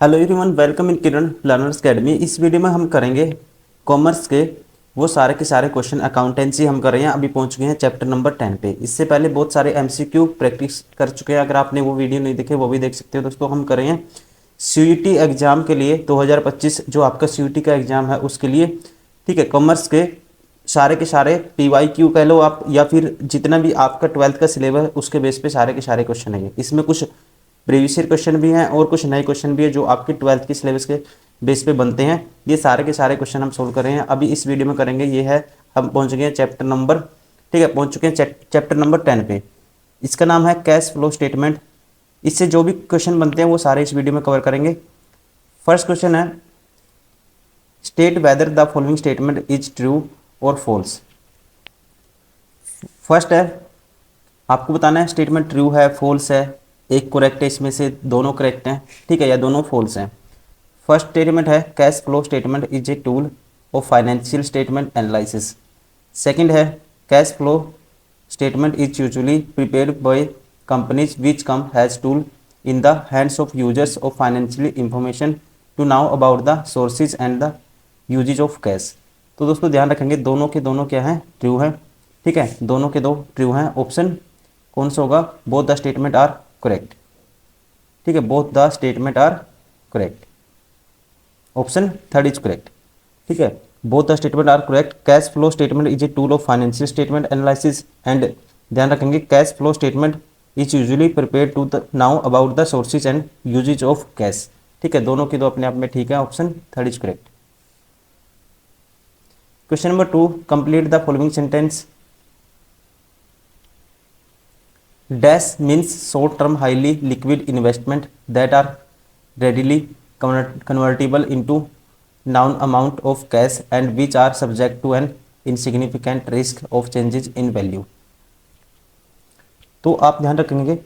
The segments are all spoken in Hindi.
Hello everyone, welcome in Kiran learners academy. इस वीडियो में हम करेंगे कॉमर्स के वो सारे के सारे क्वेश्चन। अकाउंटेंसी हम कर रहे हैं, अभी पहुंच गए हैं चैप्टर नंबर 10 पे। इससे पहले बहुत सारे एमसीक्यू प्रैक्टिस कर चुके हैं, अगर आपने वो वीडियो नहीं देखे वो भी देख सकते हो। दोस्तों हम कर रहे हैं सीयूईटी एग्जाम के लिए 2025 जो आपका सीयूईटी का एग्जाम है उसके लिए, ठीक है। कॉमर्स के सारे पीवाईक्यू कह लो आप, या फिर जितना भी आपका 12th का सिलेबस उसके बेस पे सारे के सारे क्वेश्चन है। इसमें कुछ प्रीवियस ईयर क्वेश्चन भी हैं और कुछ नए क्वेश्चन भी है जो आपके 12th के सिलेबस के बेस पे बनते हैं। ये सारे के सारे क्वेश्चन हम सोल्व कर रहे हैं, अभी इस वीडियो में करेंगे। ये है, हम पहुंच गए हैं चैप्टर नंबर, ठीक है, पहुंच चुके हैं चैप्टर नंबर 10 पे। इसका नाम है कैश फ्लो स्टेटमेंट। इससे जो भी क्वेश्चन बनते हैं वो सारे इस वीडियो में कवर करेंगे। फर्स्ट क्वेश्चन है, state whether the following statement is true और फॉल्स। फर्स्ट है, आपको बताना है स्टेटमेंट ट्रू है फॉल्स है, एक करेक्ट है, इसमें से दोनों करेक्ट हैं, ठीक है, या दोनों फॉल्स हैं। फर्स्ट स्टेटमेंट है cash flow statement is a tool of financial statement analysis. Second है cash flow statement is usually prepared by companies which come has tool in the hands of users of financial information to know about the sources and the uses of cash. तो दोस्तों ध्यान रखेंगे, दोनों के दोनों क्या हैं, ट्रू हैं, ठीक है, दोनों के दो ट्रू हैं। ऑप्शन कौन सा होगा, both the statement are correct, ठीक है, both the statement are correct. Option third is correct, ठीक है, both the statement are correct. Cash flow statement is a tool of financial statement analysis and, ध्यान रखेंगे, cash flow statement is usually prepare to the now about the sources and usages of cash, ठीक है, दोनों की दो अपने आप में ठीक है। Option third is correct. Question number 2, complete the following sentence. Dash means short-term highly liquid investment that are readily convertible into known amount of cash and which are subject to an insignificant risk of changes in value। तो आप ध्यान रखेंगे,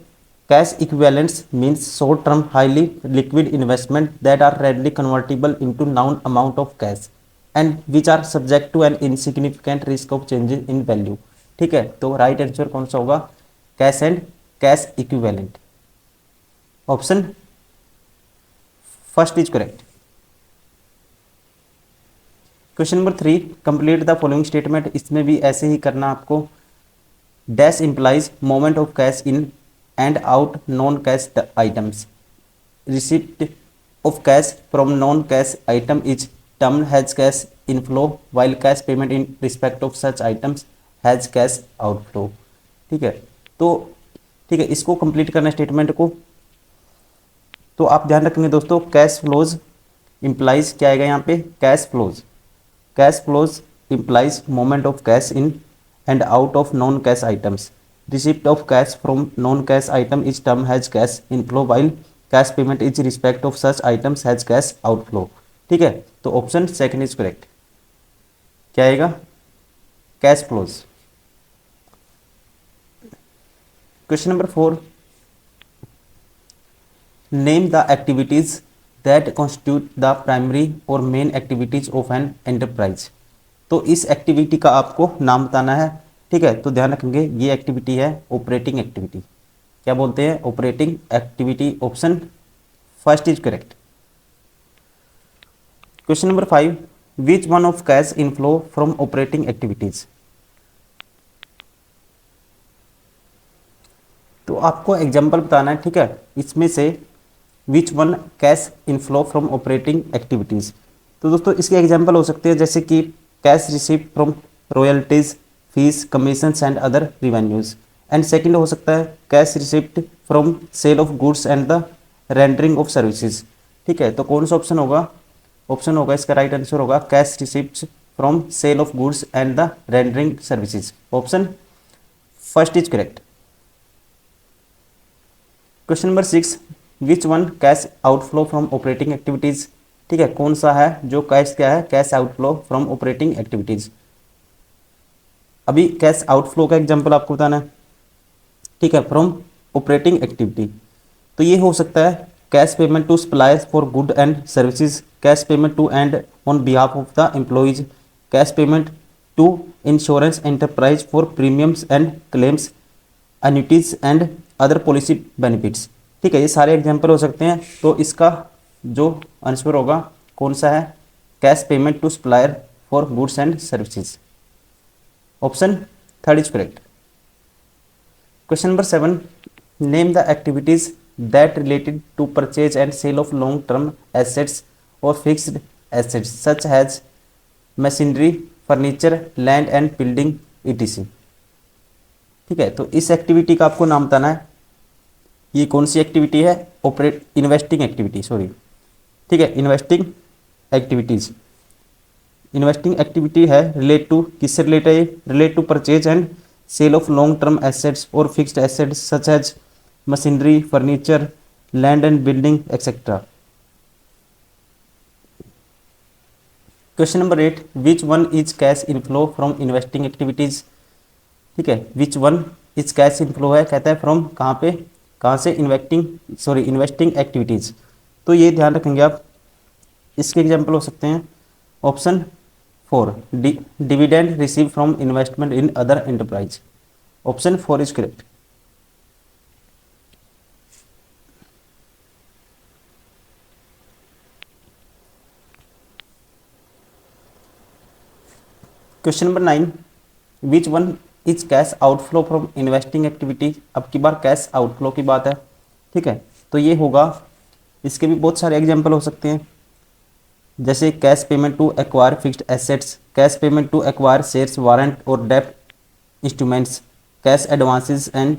cash equivalents means short term highly liquid investment that are readily convertible into known amount of cash and which are subject to an insignificant risk of changes in value, ठीक है। तो राइट आंसर कौन सा होगा, cash and cash equivalent. Option first is correct. Question number 3, complete the following statement. इसमें भी ऐसे ही करना आपको। Dash implies moment of cash in and out non cash items. Receipt of cash from non cash item is termed has cash inflow while cash payment in respect of such items as cash outflow, ठीक है। तो ठीक है, इसको कंप्लीट करना स्टेटमेंट को। तो आप ध्यान रखेंगे दोस्तों, कैश फ्लोज इंप्लाइज क्या आएगा यहाँ पे, cash flows implies moment of cash in and out of non cash items. Receipt of cash from non cash item is term as cash inflow while cash payment is respect of such items as cash outflow, ठीक है। तो ऑप्शन सेकंड इज करेक्ट। क्या आएगा, cash flows. Question number 4, name the activities that constitute the primary और main activities of an enterprise. तो इस एक्टिविटी का आपको नाम बताना है, ठीक है। तो ध्यान रखेंगे, ये एक्टिविटी है ऑपरेटिंग एक्टिविटी। क्या बोलते हैं, operating activity. Option first is correct. Question number 5, which one of cash inflow from operating activities. तो आपको एग्जाम्पल बताना है, ठीक है, इसमें से which one cash inflow from operating activities. तो दोस्तों इसके एग्जाम्पल हो सकते हैं जैसे कि cash receipt from royalties, fees, commissions and other revenues. And second हो सकता है cash receipt from sale of goods and the rendering of services, ठीक है। तो कौन सा ऑप्शन होगा, ऑप्शन होगा इसका राइट आंसर होगा cash receipt from sale of goods and the rendering services. Option first is correct. Question number 6, which one cash outflow from operating activities, ठीक है, कौन सा है जो कैश क्या है, cash outflow from operating activities. अभी कैश आउटफ्लो का एग्जांपल आपको बताना है, ठीक है, फ्रॉम ऑपरेटिंग एक्टिविटी। तो ये हो सकता है cash payment to suppliers for good and services, cash payment to and on behalf of the employees, cash payment to insurance enterprise for premiums and claims, annuities and other policy benefits, ठीक है, ये सारे एग्जाम्पल हो सकते हैं। तो इसका जो आंसर होगा कौन सा है, cash payment to supplier for goods and services. Option third is correct. Question number 7, name the activities that related to purchase and sale of long term assets और fixed assets such as machinery, furniture, land and building ETC. ठीक है, तो इस एक्टिविटी का आपको नाम बताना है। ये कौन सी एक्टिविटी है, इन्वेस्टिंग एक्टिविटी, सॉरी। ठीक है, इन्वेस्टिंग एक्टिविटीज, इन्वेस्टिंग एक्टिविटी है रिलेट टू, किससे रिलेटेड है, relate to purchase and sale of long term assets और fixed assets such as machinery, furniture, land and building etcetera. Question number 8, which one is cash inflow from investing activities. ठीक है, which one is cash inflow है, कहता है फ्रॉम कहाँ पे, कहाँ से, इन्वेस्टिंग एक्टिविटीज। तो ये ध्यान रखेंगे आप, इसके एग्जाम्पल हो सकते हैं option 4, dividend receive from investment in other enterprise. Option 4 is correct. Question number 9, which one is cash outflow from investing activity. अब की बार कैश आउटफ्लो की बात है। ठीक है, तो ये होगा, इसके भी बहुत सारे एग्जाम्पल हो सकते हैं, जैसे cash payment to acquire fixed assets, cash payment to acquire shares, warrant और डेप्ट instruments, cash advances and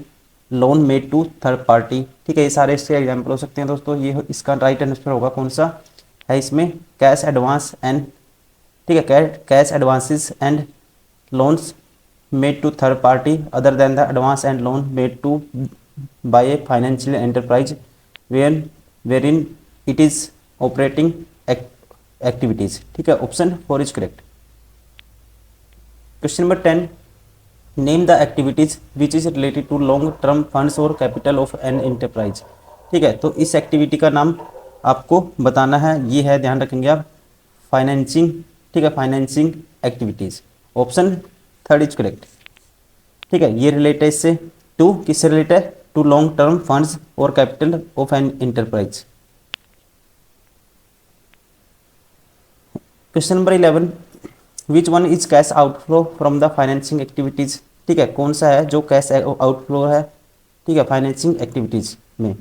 loan made to third party. ठीक है, ये सारे इसके एग्जाम्पल हो सकते हैं दोस्तों। ये इसका राइट आंसर होगा कौन सा है इसमें, कैश एडवांस एंड, ठीक है, cash advances and loans made to third party other than the advance and loan made to by a financial enterprise where in it is operating activities. ठीक है, option 4 is correct. Question number 10, name the activities which is related to long term funds और कैपिटल ऑफ एन एंटरप्राइज। ठीक है, तो इस एक्टिविटी का नाम आपको बताना है, ये है, ध्यान रखेंगे आप, फाइनेंसिंग। ठीक है, financing activities. Option 3 is correct. ठीक है, ये रिलेटेड इससे टू, किससे related, to long term funds और capital of an enterprise. Question number 11, which one is cash outflow from the financing activities. ठीक है, कौन सा है जो कैश आउटफ्लो है, ठीक है, फाइनेंसिंग एक्टिविटीज में।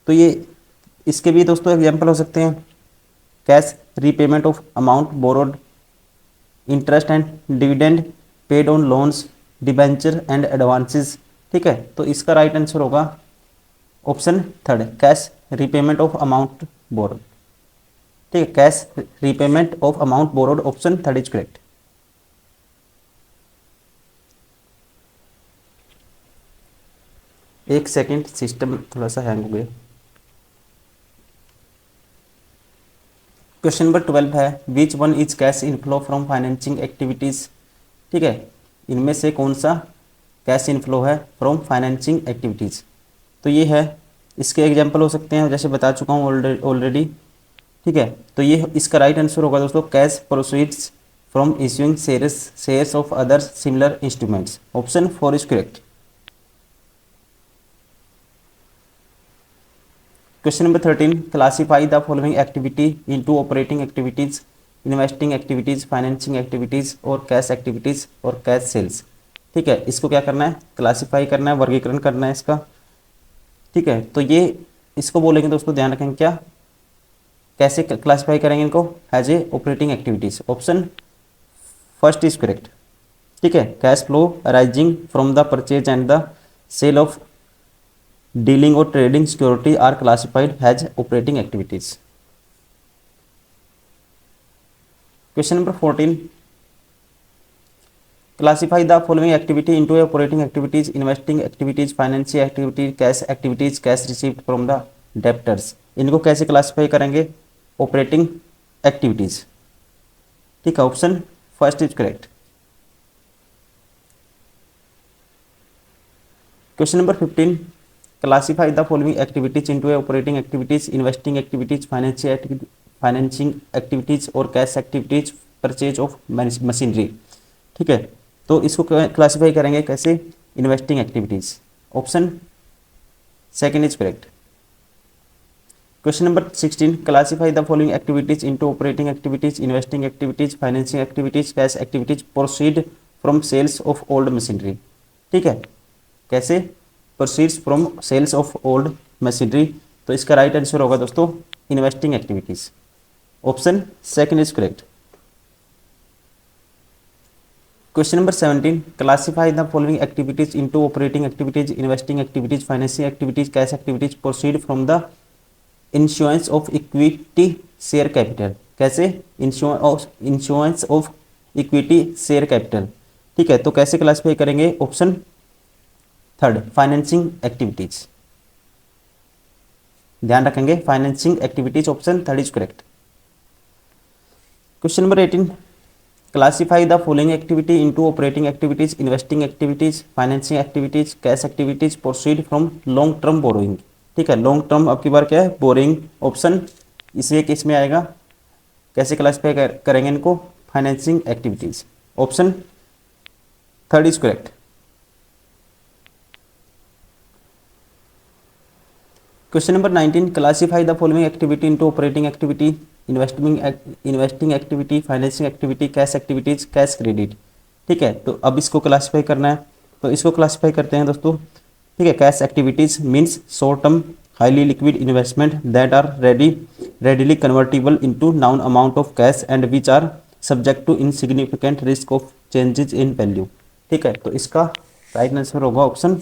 तो ये इसके भी दोस्तों एग्जांपल हो सकते हैं, cash repayment of amount borrowed, interest and dividend paid on loans, debenture and advances. ठीक है, तो इसका राइट आंसर होगा option 3, cash repayment of amount borrowed. ठीक है, cash repayment of amount borrowed, option 3 is correct. एक सेकंड, सिस्टम थोड़ा सा हैंग हो गया। क्वेश्चन नंबर 12 है, which one is cash inflow from financing activities. ठीक है, इनमें से कौन सा कैश इनफ्लो है फ्रॉम फाइनेंसिंग एक्टिविटीज। तो ये है, इसके एग्जांपल हो सकते हैं, जैसे बता चुका हूँ ऑलरेडी। ठीक है, तो ये इसका राइट आंसर होगा दोस्तों, cash proceeds from issuing shares of other similar instruments. Option 4 is correct. Question number 13, classify the following activity into operating activities, investing activities, financing activities और कैश एक्टिविटीज और कैश सेल्स। ठीक है, इसको क्या करना है, क्लासीफाई करना है, वर्गीकरण करना है इसका। ठीक है, तो ये इसको बोलेंगे दोस्तों, ध्यान रखेंगे क्या, कैसे क्लासीफाई करेंगे इनको, as a operating activities. Option 1 is correct. ठीक है, cash flow arising from the purchase and the sale of dealing और trading security are classified as operating activities. Question number 14, classify the following activity into operating activities, investing activities, financial activities, cash received from the debtors. इनको कैसे क्लासिफाई करेंगे, ऑपरेटिंग एक्टिविटीज। ठीक है, option 1 is correct. Question number 15, classify the following activities into operating activities, investing activities, financing activities और cash activities, purchase of machinery. ठीक है, तो इसको क्लासिफाई करेंगे कैसे, investing activities. Option 2 is correct. Question number 16, classify the following activities into operating activities, investing activities, financing activities, cash activities proceed from sales of old machinery। ठीक है, कैसे proceeds from sales of old machinery। तो इसका राइट आंसर होगा दोस्तों investing activities, option second is correct. Question number 17, classify the following activities into operating activities, investing activities, financing activities, cash activities proceed from the insurance of equity share capital. कैसे insurance of equity share capital. ठीक है, तो कैसे क्लासिफाई करेंगे, ऑप्शन थर्ड फाइनेंसिंग एक्टिविटीज, ध्यान रखेंगे financing activities, option third is correct. Question number 18, classify the following activity into operating activities, investing activities, financing activities, cash activities proceed from long term borrowing. ठीक है, लॉन्ग टर्म अब की बार क्या है, बोरिंग, ऑप्शन इसलिए केस में आएगा। कैसे क्लासिफाई करेंगे इनको, financing activities, option third is correct. Question number 19, classify the following activity into operating activity, investing activity, financing activity, cash activities, cash credit. ठीक है, तो अब इसको क्लासिफाई करना है, तो इसको क्लासिफाई करते हैं दोस्तों। ठीक है, cash activities means short term highly liquid investment that are readily convertible into noun amount of cash and which are subject to insignificant risk of changes in value। ठीक है, तो इसका राइट आंसर होगा option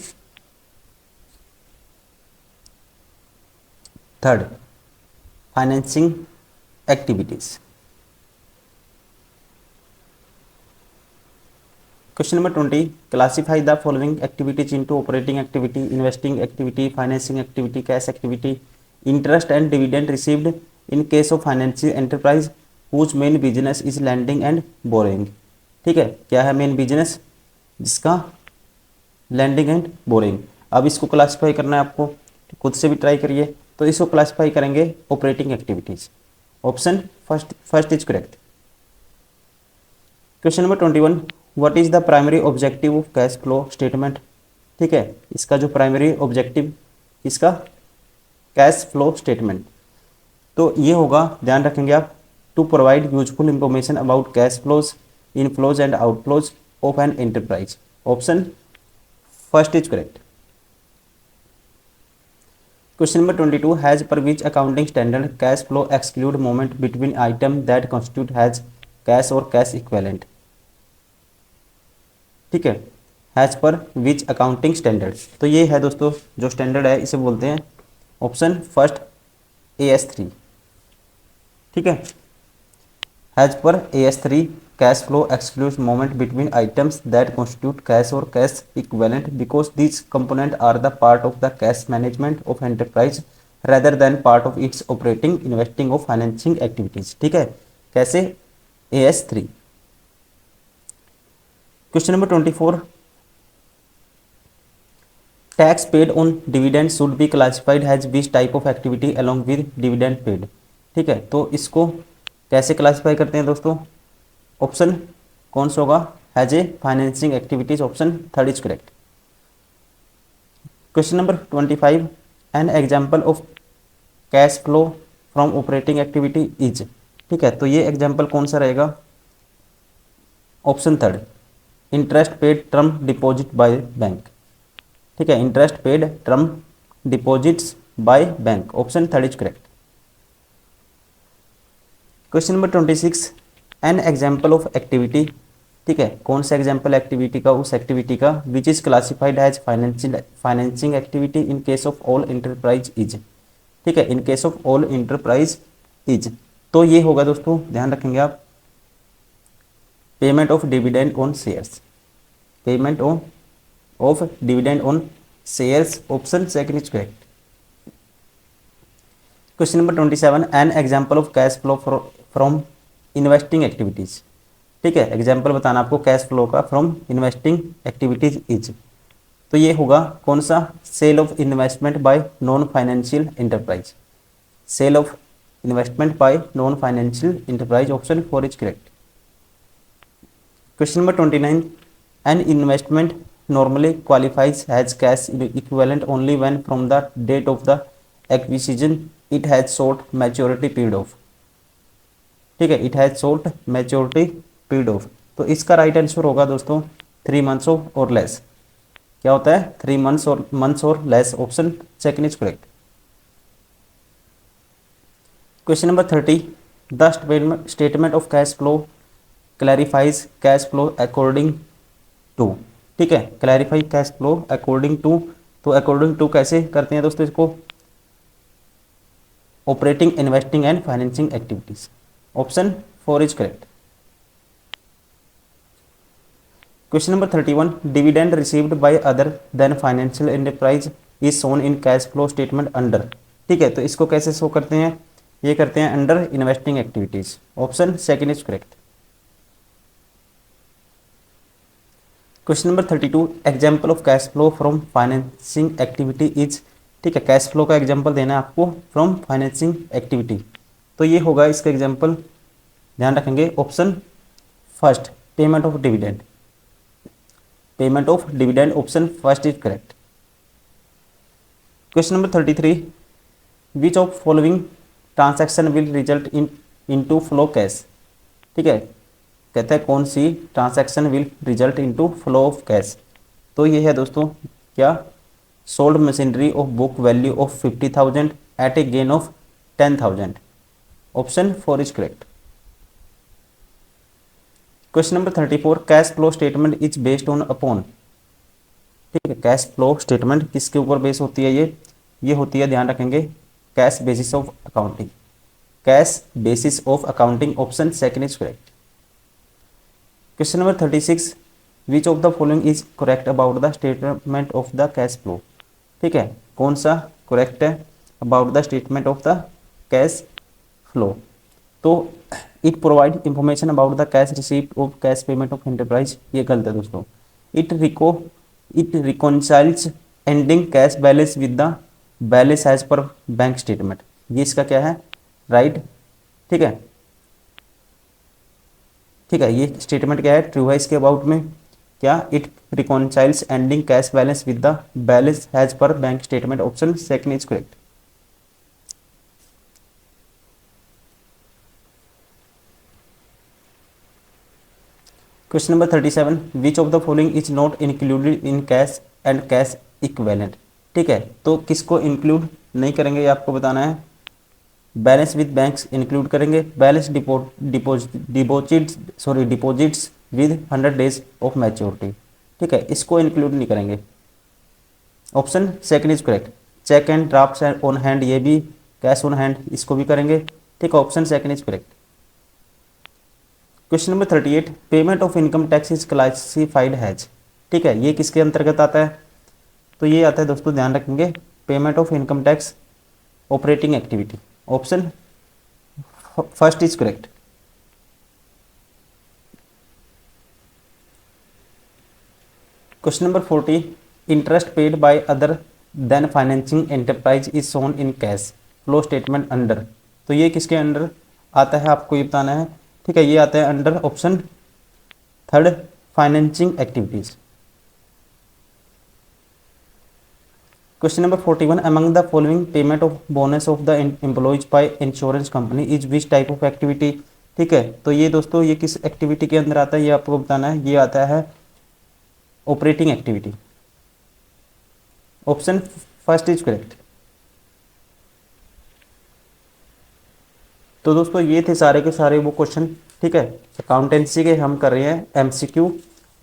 third financing activities. Question number 20, classify the following activities into operating activity, investing activity, financing activity, cash activity, interest and dividend received in case of financial enterprise whose main business is lending and borrowing. ठीक है, क्या है मेन बिजनेस, जिसका लैंडिंग एंड बोरिंग। अब इसको क्लासिफाई करना है आपको, खुद से भी ट्राई करिए। तो इसको क्लासिफाई करेंगे operating activities, option first is correct. Question number 21, what is the primary objective of cash flow statement. ठीक है, इसका जो प्राइमरी ऑब्जेक्टिव इसका कैश फ्लो स्टेटमेंट, तो ये होगा, ध्यान रखेंगे आप, to provide useful information about cash flows, inflows and outflows of an enterprise, option first is correct. Question number 22, as per which accounting standard cash flow exclude moment between item that constitute has cash और कैश इक्विवेलेंट। ठीक है, as per which accounting standard, तो ये है दोस्तों जो स्टैंडर्ड है इसे बोलते हैं ऑप्शन फर्स्ट AS3। ठीक है, as per AS3 cash flow excludes moment between items that constitute cash और cash equivalent because this component are the part of the cash management of enterprise rather than part of its operating, investing और फाइनेंसिंग एक्टिविटीज। ठीक है, कैसे AS3। Question number 24, tax paid on dividend should be classified as which type of activity along with dividend paid. ठीक है, तो इसको कैसे क्लासिफाई करते हैं दोस्तों, ऑप्शन कौन सा होगा, has a financing activities, option third is correct. Question number 25, N example of cash flow from operating activity is. ठीक है, तो ये एग्जाम्पल कौन सा रहेगा, option third interest paid term deposit by bank. ठीक है, interest paid term deposits by bank, option third is correct. Question number 26, N example of activity. ठीक है, कौन सा एग्जाम्पल एक्टिविटी का, उस एक्टिविटी का which is classified as financing activity in case of all enterprise is. ठीक है, in case of all enterprise is, तो ये होगा दोस्तों, ध्यान रखेंगे आप, payment of dividend on shares, payment of dividend on shares, option second is correct. Question number 27, an example of cash flow from investing activities. ठीक है, एग्जाम्पल बताना आपको कैश फ्लो का फ्रॉम इन्वेस्टिंग एक्टिविटीज इज, तो ये होगा कौन सा, sale of investment by non financial enterprise, sale of investment by non financial enterprise, option four is correct. Question number 29, an investment normally qualifies as cash equivalent only when from the date of the acquisition it has short maturity period of, ठीक है, it has short maturity period of. तो इसका राइट आंसर होगा दोस्तों 3 मंथ्स और लेस। क्या होता है 3 मंथ्स और less, option second is correct. Question number 30, the statement of cash flow clarifies cash flow according to, ठीक है, clarify cash flow according to. तो अकॉर्डिंग टू कैसे करते हैं दोस्तों इसको, operating, investing and financing activities, option 4 is correct. Question number 31, dividend received by other than financial enterprise is shown in cash flow statement under, ठीक है, तो इसको कैसे शो करते हैं, ये करते हैं under investing activities, option second is correct. Question number 32, example of cash flow from financing activity is, ठीक है, कैश फ्लो का एग्जाम्पल देना है आपको फ्रॉम फाइनेंसिंग एक्टिविटी, तो ये होगा इसका एग्जाम्पल, ध्यान रखेंगे option first payment of dividend, payment of dividend, option first is correct. Question number 33, which of following transaction will result into flow cash, ठीक है, कहता है कौन सी transaction will result into flow of cash, तो ये है दोस्तों क्या, sold machinery of book value of 50,000 at a gain of 10,000, option 4 is correct. Question number 34, cash flow statement is based on upon, ठीक है, कैश फ्लो स्टेटमेंट किसके ऊपर बेस होती है, ये होती है, ध्यान रखेंगे, cash basis of accounting, cash basis of accounting, option second is correct. Question number 36, which of the following is correct about the statement of the cash flow, ठीक है, कौन सा करेक्ट है about the statement of the cash flow, तो it provide information about the cash receipt of cash payment of enterprise, ये गलत है दोस्तों, it reconciles ending cash balance with the balance as per bank statement, ये इसका क्या है राइट, ठीक है, ठीक है, ये स्टेटमेंट क्या है ट्रू है इसके अबाउट में, क्या, it reconciles ending cash balance with the balance as per bank statement, option second is correct. Question number 37, which of the following is not included in cash and cash equivalent, ठीक है, तो किसको इंक्लूड नहीं करेंगे ये आपको बताना है, बैलेंस विद बैंक्स इंक्लूड करेंगे, balance deposits with 100 days of maturity, ठीक है, इसको इंक्लूड नहीं करेंगे, option second is correct. Cheque and draft on hand, ये भी कैश ऑन हैंड, इसको भी करेंगे, ठीक है, option second is correct. Question number 38, payment of income tax is classified has, ठीक है, ये किसके अंतर्गत आता है, तो ये आता है दोस्तों, ध्यान रखेंगे, payment of income tax operating activity, option first is correct. Question number 40, interest paid by other then financing enterprise is shown in cash flow statement under, तो ये किसके अंडर आता है आपको ये बताना है, ठीक है, ये आता है under option third financing activities. Question number 41, among the following payment of bonus of the employees by insurance company is which type of activity, ठीक है, तो ये दोस्तों ये किस एक्टिविटी के अंदर आता है ये आपको बताना है, ये आता है operating activity, option first is correct. तो दोस्तों ये थे सारे के सारे वो क्वेश्चन, ठीक है, अकाउंटेंसी के हम कर रहे हैं एमसीक्यू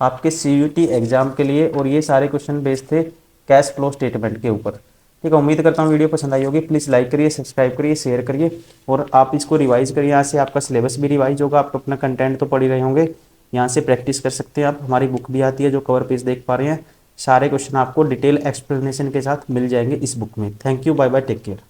आपके सीयूटी एग्जाम के लिए, और ये सारे क्वेश्चन बेस्ड थे कैश फ्लो स्टेटमेंट के ऊपर, ठीक है, उम्मीद करता हूँ वीडियो पसंद आई होगी, प्लीज़ लाइक करिए, सब्सक्राइब करिए, शेयर करिए, और आप इसको रिवाइज करिए, यहाँ से आपका सिलेबस भी रिवाइज होगा, आप अपना कंटेंट तो पढ़ ही रहे होंगे, यहाँ से प्रैक्टिस कर सकते हैं आप, हमारी बुक भी आती है जो कवर पेज देख पा रहे हैं, सारे क्वेश्चन आपको डिटेल एक्सप्लेनेशन के साथ मिल जाएंगे इस बुक में। Thank you, bye bye, take care.